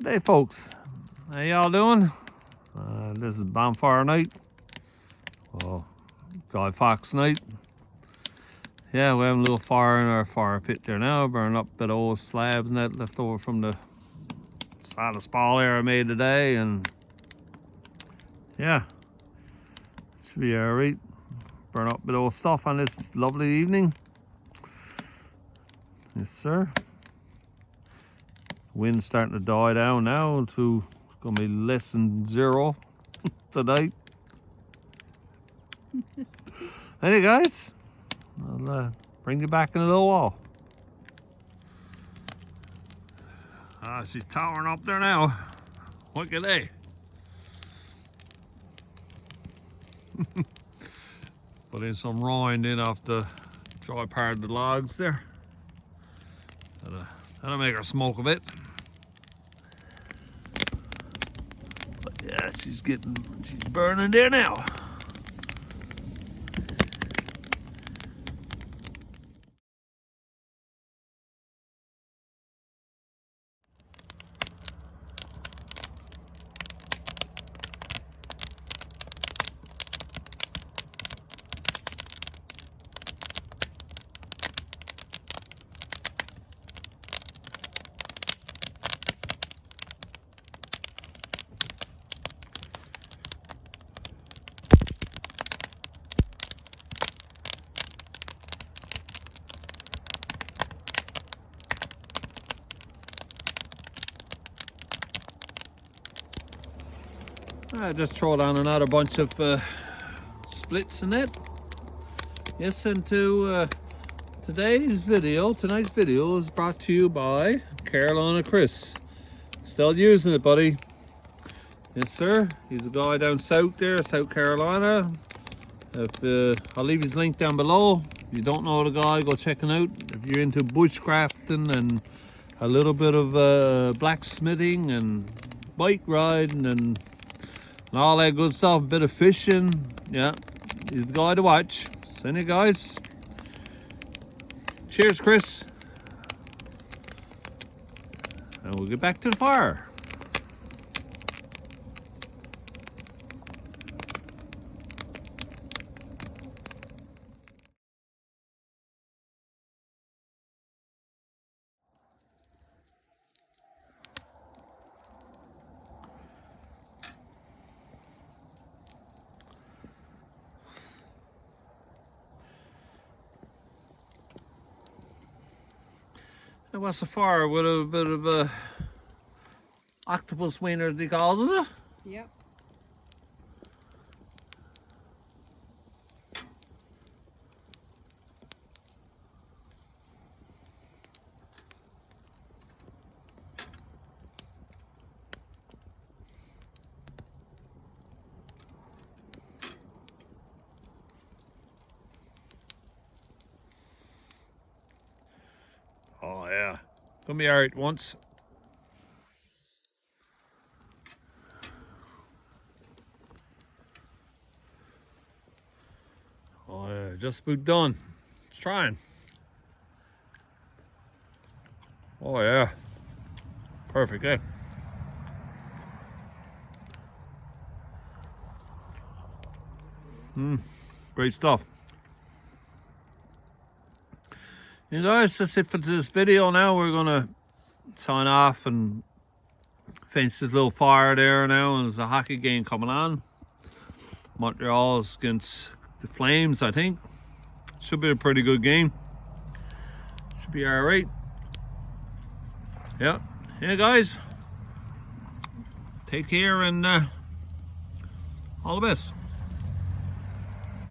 Hey folks, how y'all doing? This is bonfire night. Well, Guy Fawkes night. Yeah, we're having a little fire in our fire pit there now, burning up a bit of old slabs and that left over from the salad spall I made today, and yeah, should be alright. Burn up a bit of old stuff on this lovely evening. Yes, sir. Wind's starting to die down now to it's gonna be less than 0 tonight. Hey guys, I'll bring you back in a little while. She's towering up there now. Look at that. Put in some rind in off the dry part of the logs there. That'll make her smoke a bit. But yeah, she's burning there now. I just throw down another bunch of splits in it. Yes, and tonight's video is brought to you by Carolina Chris. Still using it, buddy. Yes, sir. He's a guy down south there, South Carolina. I'll leave his link down below. If you don't know the guy, go check him out. If you're into bushcrafting and a little bit of blacksmithing and bike riding and all that good stuff, a bit of fishing, yeah, he's the guy to watch. So anyway, guys, cheers, Chris, and we'll get back to the fire. And what's the fire with a bit of a octopus wiener, they call it? Yep. Oh yeah, gonna be alright once. Oh yeah, just about done. It's trying. Oh yeah, perfect, eh? Great stuff. You guys, that's it for this video now. We're gonna sign off and finish this little fire there now, and there's a hockey game coming on. Montreal's against the Flames, I think. Should be a pretty good game. Should be all right. Yeah. Yeah, guys. Take care and all the best.